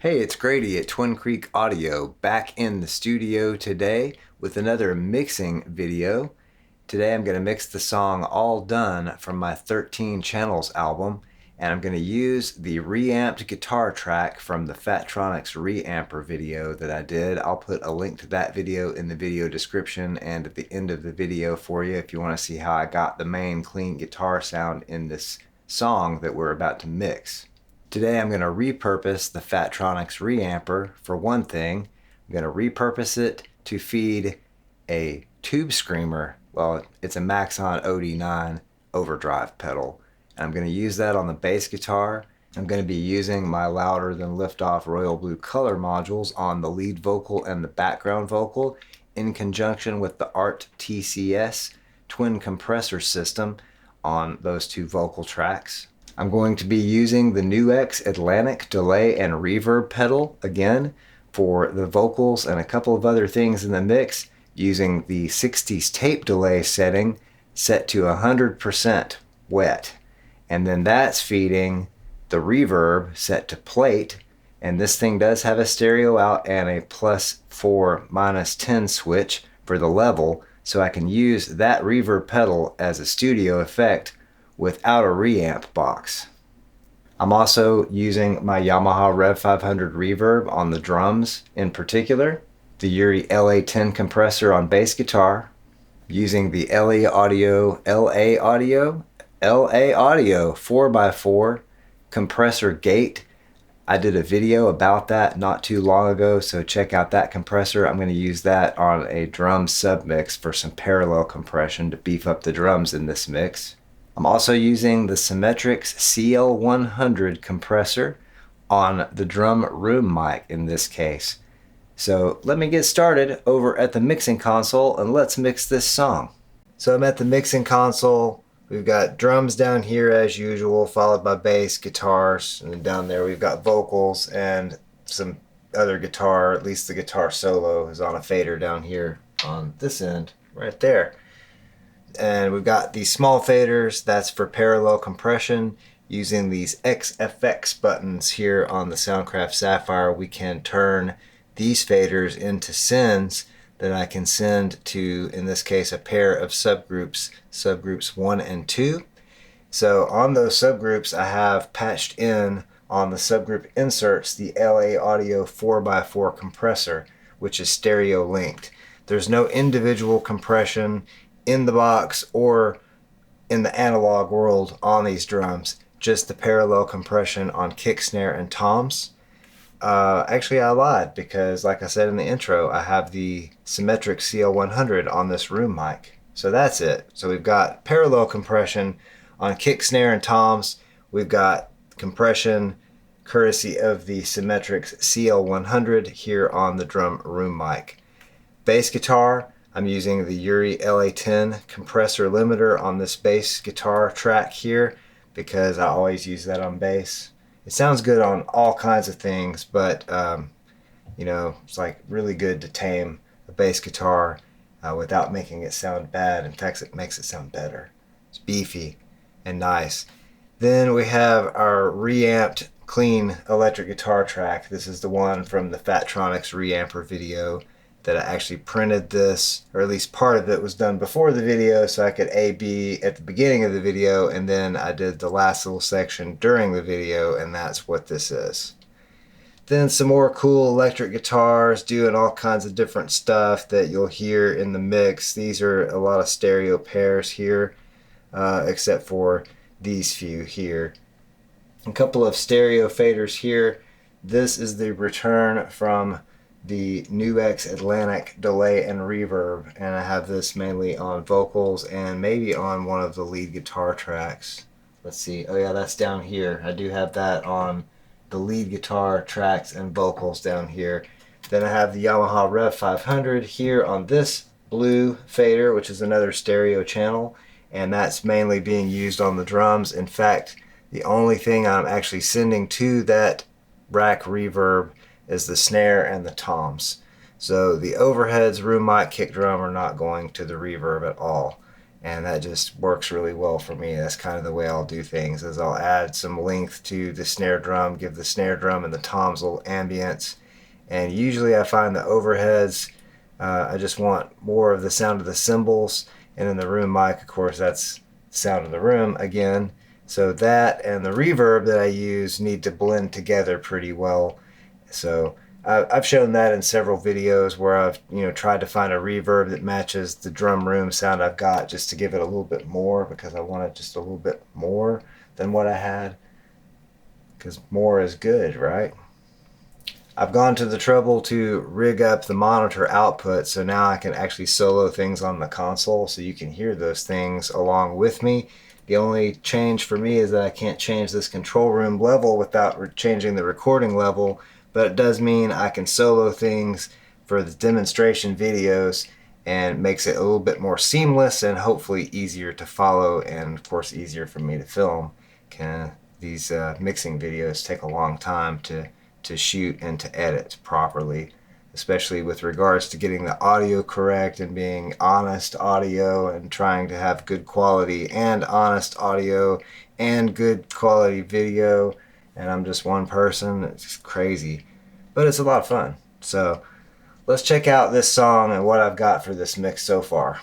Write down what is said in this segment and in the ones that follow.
Hey, it's Grady at Twin Creek Audio, back in the studio today with another mixing video. Today I'm going to mix the song All Done from my 13 Channels album, and I'm going to use the reamped guitar track from the Phatronics Reamper video that I did. I'll put a link to that video in the video description and at the end of the video for you if you want to see how I got the main clean guitar sound in this song that we're about to mix. Today I'm going to repurpose the Phatronics Reamper for one thing. I'm going to repurpose it to feed a tube screamer. Well, it's a Maxon OD-9 overdrive pedal. And I'm going to use that on the bass guitar. I'm going to be using my Louder Than Liftoff Royal Blue color modules on the lead vocal and the background vocal in conjunction with the ART TCS twin compressor system on those two vocal tracks. I'm going to be using the NUX Atlantic Delay and Reverb pedal again for the vocals and a couple of other things in the mix, using the 60s tape delay setting set to 100% wet. And then that's feeding the reverb set to plate, and this thing does have a stereo out and a +4 -10 switch for the level, so I can use that reverb pedal as a studio effect without a reamp box. I'm also using my Yamaha REV500 reverb on the drums, in particular the Urei LA-10 compressor on bass guitar, using the LA Audio 4x4 compressor gate. I did a video about that not too long ago, so check out that compressor. I'm going to use that on a drum submix for some parallel compression to beef up the drums in this mix. I'm also using the Symetrix CL-100 compressor on the drum room mic in this case. So let me get started over at the mixing console and let's mix this song. So I'm at the mixing console. We've got drums down here as usual, followed by bass, guitars, and then down there we've got vocals and some other guitar. At least the guitar solo is on a fader down here on this end right there. And we've got these small faders, that's for parallel compression. Using these XFX buttons here on the Soundcraft Sapphyre, we can turn these faders into sends that I can send to, in this case, a pair of subgroups 1 and 2. So on those subgroups, I have patched in on the subgroup inserts the LA Audio 4x4 compressor, which is stereo linked. There's no individual compression in the box or in the analog world on these drums, just the parallel compression on kick, snare, and toms. Actually, I lied, because like I said in the intro, I have the Symetrix CL-100 on this room mic. So that's it. So we've got parallel compression on kick, snare, and toms. We've got compression courtesy of the Symetrix CL-100 here on the drum room mic. Bass guitar, I'm using the Urei LA-10 compressor limiter on this bass guitar track here because I always use that on bass. It sounds good on all kinds of things, but you know, it's like really good to tame a bass guitar without making it sound bad. In fact, it makes it sound better. It's beefy and nice. Then we have our reamped clean electric guitar track. This is the one from the Phatronics Reamper video that I actually printed this, or at least part of it was done before the video so I could A-B at the beginning of the video, and then I did the last little section during the video, and that's what this is. Then some more cool electric guitars doing all kinds of different stuff that you'll hear in the mix. These are a lot of stereo pairs here, except for these few here. A couple of stereo faders here. This is the return from the NUX Atlantic Delay and Reverb, and I have this mainly on vocals and maybe on one of the lead guitar tracks. Let's see, oh yeah, that's down here. I do have that on the lead guitar tracks and vocals down here. Then I have the Yamaha REV500 here on this blue fader, which is another stereo channel, and that's mainly being used on the drums. In fact, the only thing I'm actually sending to that rack reverb is the snare and the toms. So the overheads, room mic, kick drum are not going to the reverb at all. and that just works really well for me. That's kind of the way I'll do things, is I'll add some length to the snare drum, give the snare drum and the toms a little ambience. And usually I find the overheads, I just want more of the sound of the cymbals, and then the room mic, of course, that's the sound of the room again. So that and the reverb that I use need to blend together pretty well. So I've shown that in several videos where I've tried to find a reverb that matches the drum room sound I've got, just to give it a little bit more, because I want it just a little bit more than what I had, because more is good, right? I've gone to the trouble to rig up the monitor output, so now I can actually solo things on the console, so you can hear those things along with me. The only change for me is that I can't change this control room level without changing the recording level, but it does mean I can solo things for the demonstration videos, and makes it a little bit more seamless and hopefully easier to follow, and of course easier for me to film. These mixing videos take a long time to shoot and to edit properly, especially with regards to getting the audio correct and being honest audio, and trying to have good quality and honest audio and good quality video. And I'm just one person. It's just crazy, but it's a lot of fun. So let's check out this song and what I've got for this mix so far.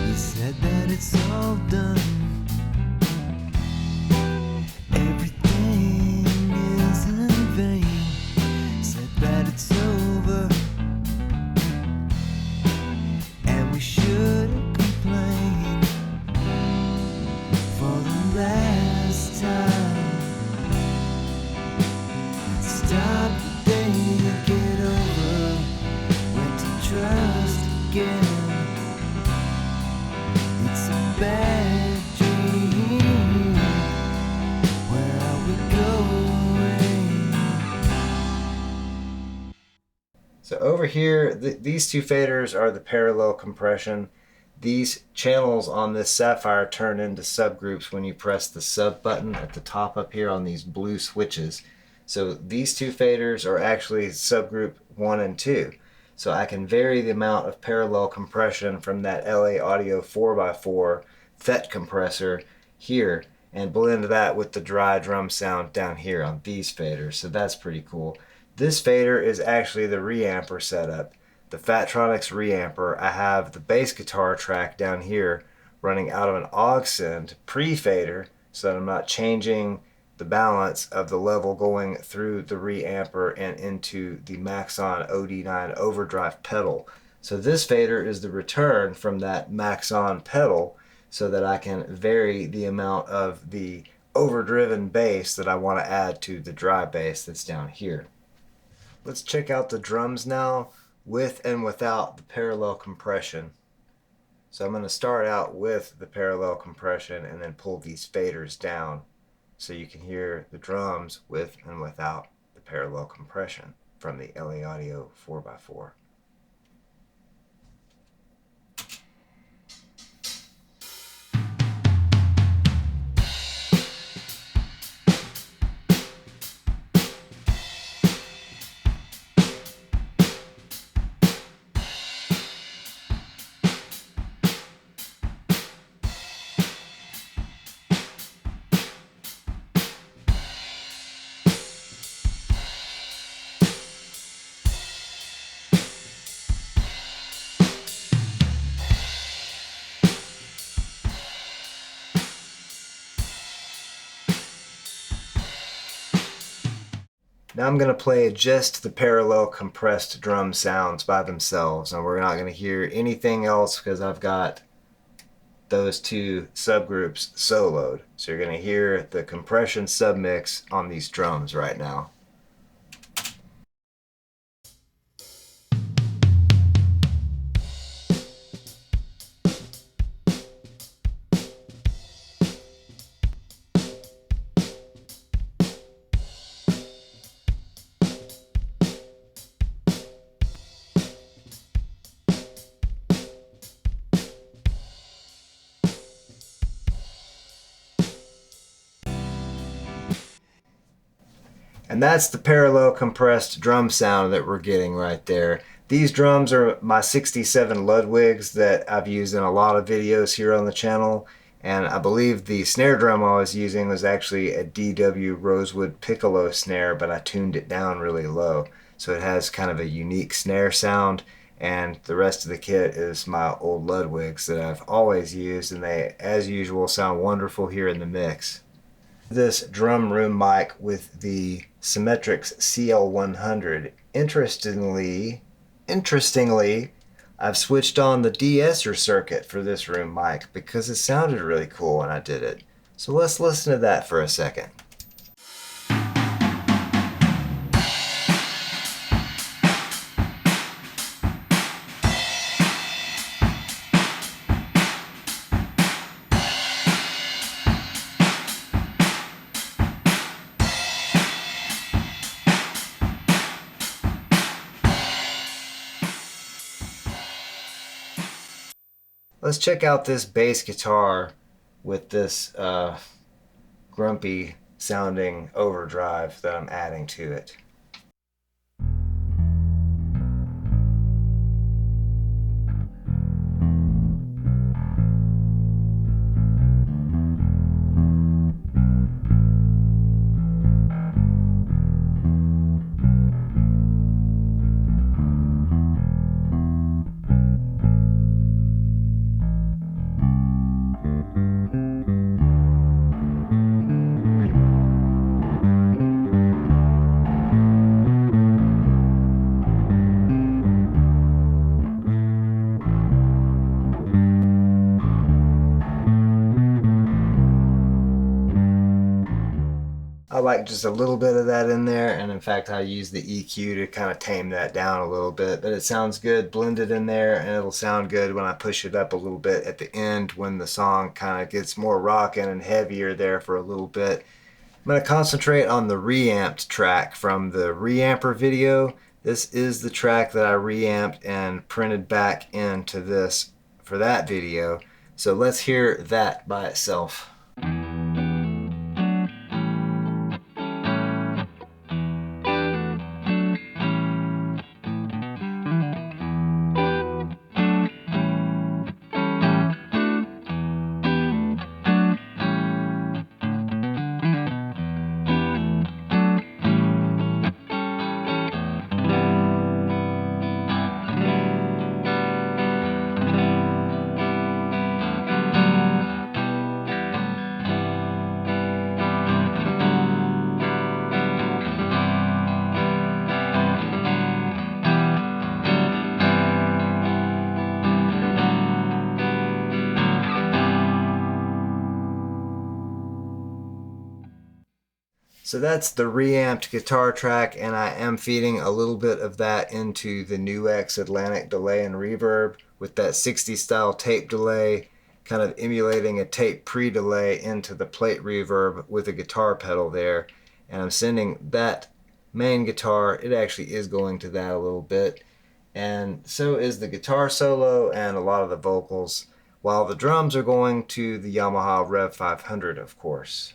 You said that it's all done. Everything is in vain. Said that it's over, and we shouldn't complain. For the last time, stop the day and get over. When to trust again. It's a bad dream. Where are we going? So over here, these two faders are the parallel compression. These channels on this Sapphyre turn into subgroups when you press the sub button at the top up here on these blue switches. So these two faders are actually subgroup 1 and 2. So I can vary the amount of parallel compression from that LA Audio 4x4 Phet compressor here, and blend that with the dry drum sound down here on these faders. So that's pretty cool. This fader is actually the Reamper setup, the Phatronics Reamper. I have the bass guitar track down here running out of an aux send pre-fader, so that I'm not changing the balance of the level going through the Reamper and into the Maxon OD-9 overdrive pedal. So this fader is the return from that Maxon pedal, so that I can vary the amount of the overdriven bass that I want to add to the dry bass that's down here. Let's check out the drums now, with and without the parallel compression. So I'm going to start out with the parallel compression and then pull these faders down, so you can hear the drums with and without the parallel compression from the LA Audio 4x4. Now I'm going to play just the parallel compressed drum sounds by themselves, and we're not going to hear anything else because I've got those two subgroups soloed. So you're going to hear the compression submix on these drums right now. And that's the parallel compressed drum sound that we're getting right there. These drums are my 67 Ludwigs that I've used in a lot of videos here on the channel. And I believe the snare drum I was using was actually a DW Rosewood Piccolo snare, but I tuned it down really low. So it has kind of a unique snare sound. And the rest of the kit is my old Ludwigs that I've always used, and they, as usual, sound wonderful here in the mix. This drum room mic with the Symetrix CL-100. Interestingly, I've switched on the de-esser circuit for this room mic because it sounded really cool when I did it. So let's listen to that for a second. Let's check out this bass guitar with this grumpy sounding overdrive that I'm adding to it. I like just a little bit of that in there, and in fact I use the EQ to kind of tame that down a little bit, but it sounds good blended in there, and it'll sound good when I push it up a little bit at the end when the song kind of gets more rocking and heavier there for a little bit. I'm going to concentrate on the Reamped track from the Reamper video. This is the track that I reamped and printed back into this for that video, so let's hear that by itself. So that's the reamped guitar track, and I am feeding a little bit of that into the NUX Atlantic Delay and Reverb with that 60 style tape delay, kind of emulating a tape pre-delay into the plate reverb with a guitar pedal there. And I'm sending that main guitar, it actually is going to that a little bit, and so is the guitar solo and a lot of the vocals, while the drums are going to the Yamaha REV500, of course.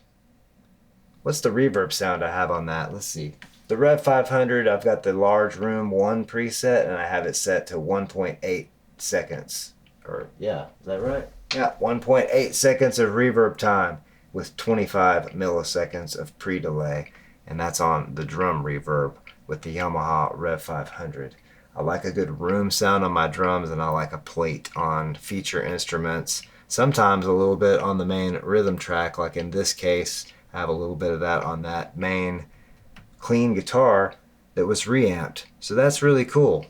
What's the reverb sound I have on that? Let's see. The REV500, I've got the large room 1 preset, and I have it set to 1.8 seconds. Or, yeah, is that right? Yeah, 1.8 seconds of reverb time with 25 milliseconds of pre-delay. And that's on the drum reverb with the Yamaha REV500. I like a good room sound on my drums, and I like a plate on feature instruments. Sometimes a little bit on the main rhythm track, like in this case. I have a little bit of that on that main clean guitar that was reamped. So that's really cool.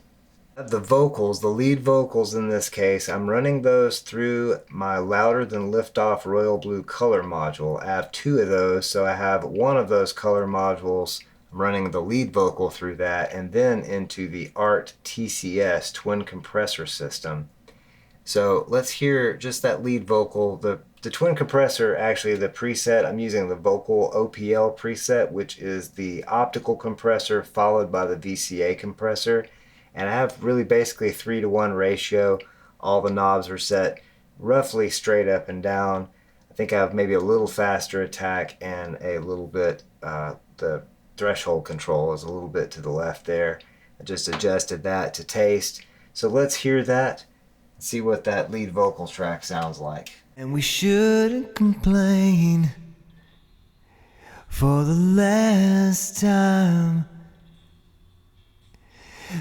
The vocals, the lead vocals in this case, I'm running those through my Louder Than Liftoff Royal Blue color module. I have 2 of those, so I have one of those color modules. I'm running the lead vocal through that, and then into the ART TCS twin compressor system. So let's hear just that lead vocal. The twin compressor, actually the preset, I'm using the vocal OPL preset, which is the optical compressor followed by the VCA compressor. And I have really basically 3-to-1 ratio. All the knobs are set roughly straight up and down. I think I have maybe a little faster attack and a little bit, the threshold control is a little bit to the left there. I just adjusted that to taste. So let's hear that and see what that lead vocal track sounds like. And we shouldn't complain for the last time.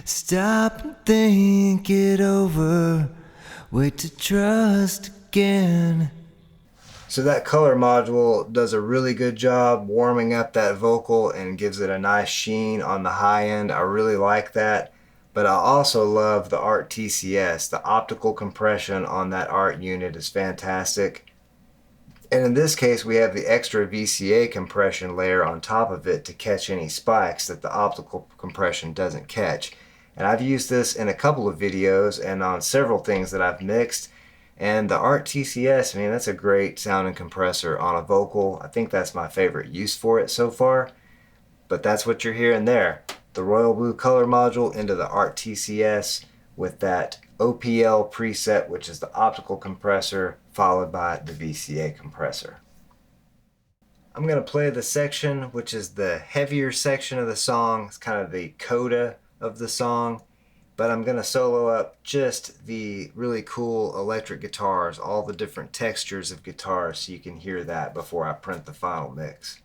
Stop and think it over. Wait to trust again. So that color module does a really good job warming up that vocal and gives it a nice sheen on the high end. I really like that. But I also love the ART TCS. The optical compression on that ART unit is fantastic. And in this case, we have the extra VCA compression layer on top of it to catch any spikes that the optical compression doesn't catch. And I've used this in a couple of videos and on several things that I've mixed. And the ART TCS, I mean, that's a great sounding compressor on a vocal. I think that's my favorite use for it so far. But that's what you're hearing there. The Royal Blue color module into the ART TCS with that OPL preset, which is the optical compressor, followed by the VCA compressor. I'm going to play the section, which is the heavier section of the song. It's kind of the coda of the song. But I'm going to solo up just the really cool electric guitars, all the different textures of guitars, so you can hear that before I print the final mix.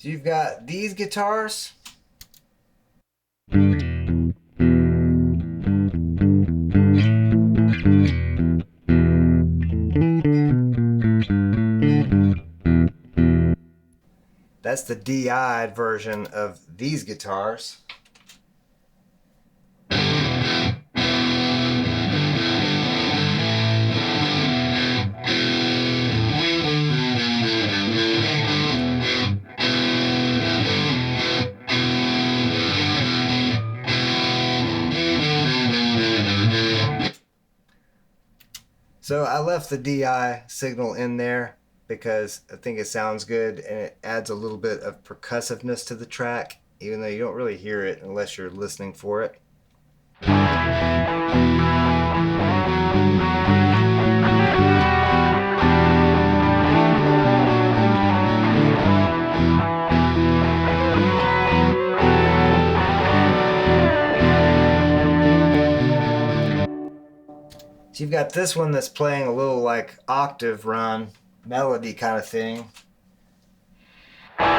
So you've got these guitars. That's the DI'd version of these guitars. So I left the DI signal in there because I think it sounds good and it adds a little bit of percussiveness to the track, even though you don't really hear it unless you're listening for it. So you've got this one that's playing a little like octave run, melody kind of thing. And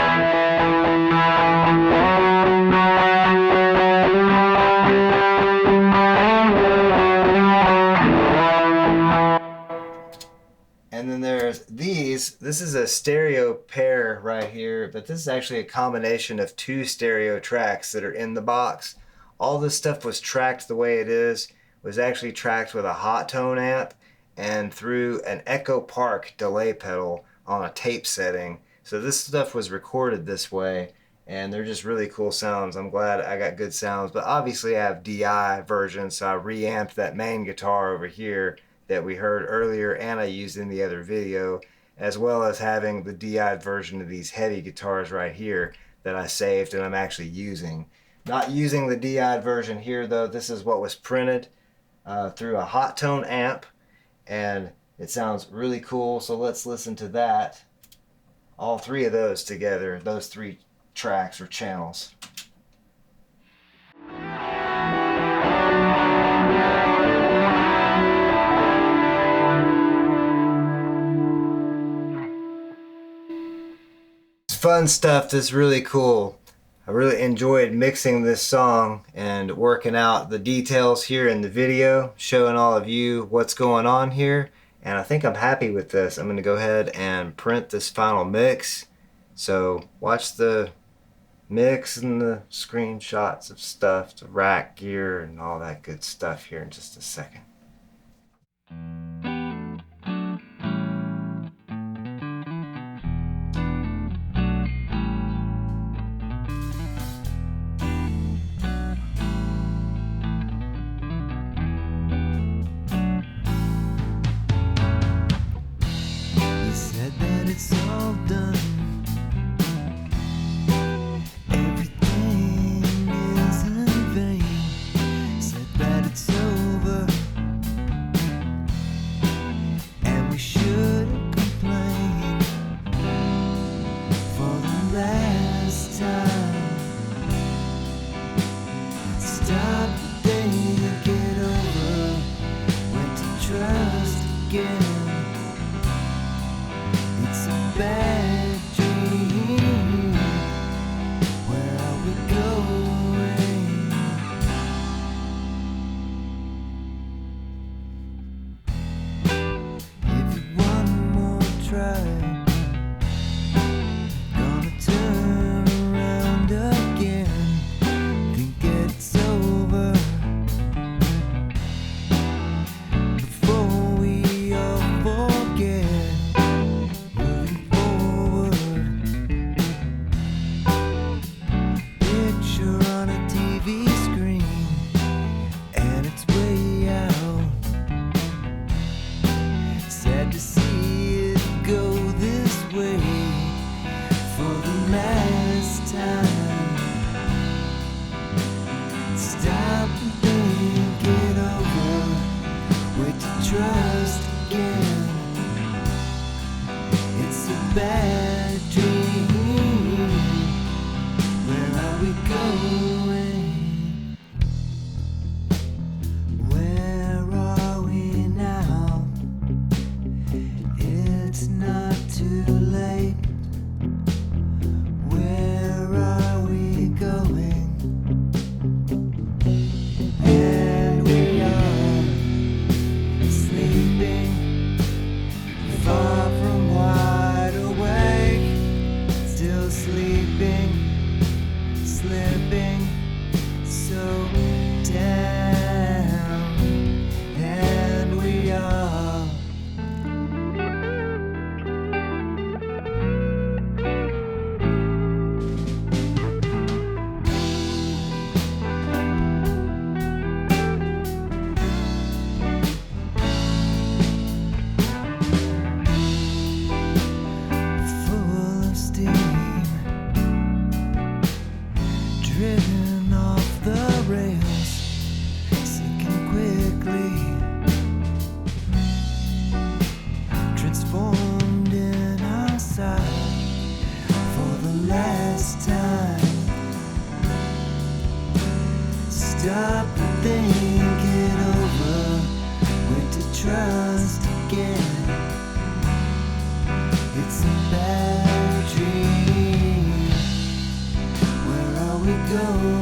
then there's these. This is a stereo pair right here, but this is actually a combination of two stereo tracks that are in the box. All this stuff was tracked the way it is, was actually tracked with a hot tone amp and through an Echo Park delay pedal on a tape setting. So this stuff was recorded this way, and they're just really cool sounds. I'm glad I got good sounds, but obviously I have DI versions, so I reamped that main guitar over here that we heard earlier and I used in the other video, as well as having the DI'd version of these heavy guitars right here that I saved and I'm actually using. Not using the DI'd version here though. This is what was printed through a hot tone amp, and it sounds really cool. So let's listen to that. All three of those together, those three tracks or channels. It's fun stuff. That's really cool. I really enjoyed mixing this song and working out the details here in the video, showing all of you what's going on here. And I think I'm happy with this. I'm going to go ahead and print this final mix. So watch the mix and the screenshots of stuff, the rack gear and all that good stuff here in just a second. it's all done. Everything isn't vain. Said that it's over, and we shouldn't complain. For the last time, stop and get over. When to trust again. It's a bad dream. Where are we going? If you want more try, gonna turn around again. Think it's over before we all forget. Moving forward, picture on a TV screen, and it's way out. Sad to see it go this way for the last time. Stop and think it over. Wait to trust again. It's a bad dream. Where are we going? Where are we now? It's not too late. Where are we going? And we are sleeping, far from wide awake, still sleeping, slipping so down. And we are. Full of steam, driven off the rails, sinking quickly, transformed in our sight for the last time. Stop and think it over. Wait to trust again. It's a bad dream. Where are we going?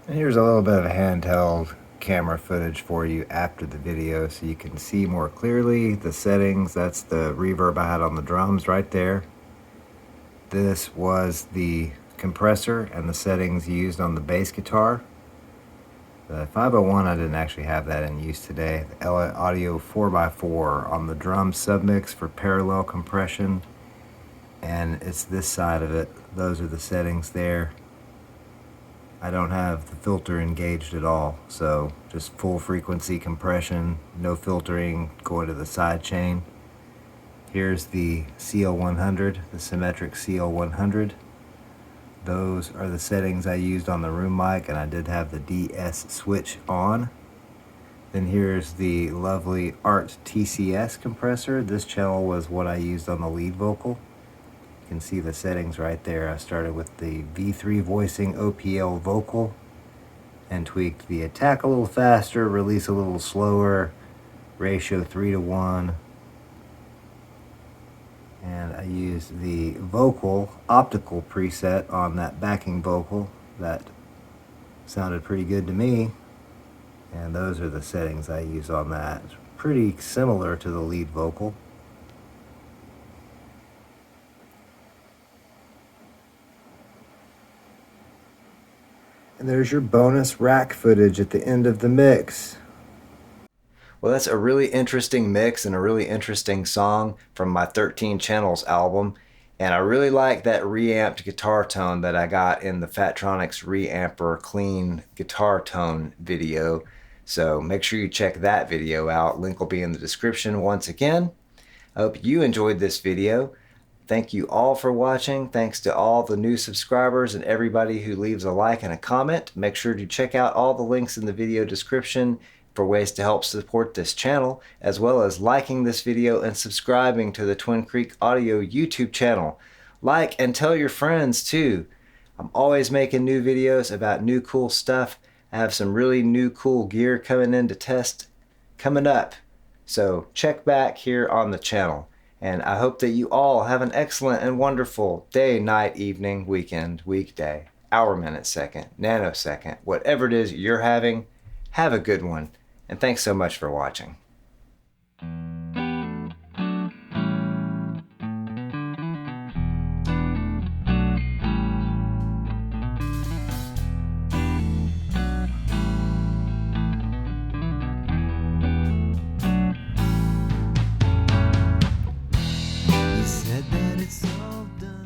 And here's a little bit of handheld camera footage for you after the video so you can see more clearly the settings. That's the reverb I had on the drums right there. This was the compressor and the settings used on the bass guitar. The 501, I didn't actually have that in use today. The LA Audio 4x4 on the drum submix for parallel compression. And it's this side of it. Those are the settings there. I don't have the filter engaged at all, so just full frequency compression, no filtering, going to the side chain. Here's the CL-100, the Symetrix CL-100. Those are the settings I used on the room mic, and I did have the de-esser switch on. Then here's the lovely ART TCS compressor. This channel was what I used on the lead vocal. You can see the settings right there. I started with the V3 voicing OPL vocal and tweaked the attack a little faster, release a little slower, ratio 3:1, And I used the vocal optical preset on that backing vocal. That sounded pretty good to me. And those are the settings I use on that. It's pretty similar to the lead vocal. And there's your bonus rack footage at the end of the mix. Well, that's a really interesting mix and a really interesting song from my 13 Channels album. And I really like that reamped guitar tone that I got in the Phatronics Reamper clean guitar tone video. So make sure you check that video out. Link will be in the description once again. I hope you enjoyed this video. Thank you all for watching. Thanks to all the new subscribers and everybody who leaves a like and a comment. Make sure to check out all the links in the video description for ways to help support this channel, as well as liking this video and subscribing to the Twin Creek Audio YouTube channel. Like and tell your friends too. I'm always making new videos about new cool stuff. I have some really new cool gear coming in to test coming up. So check back here on the channel. And I hope that you all have an excellent and wonderful day, night, evening, weekend, weekday, hour, minute, second, nanosecond, whatever it is you're having. Have a good one. And thanks so much for watching. You said that it's all done.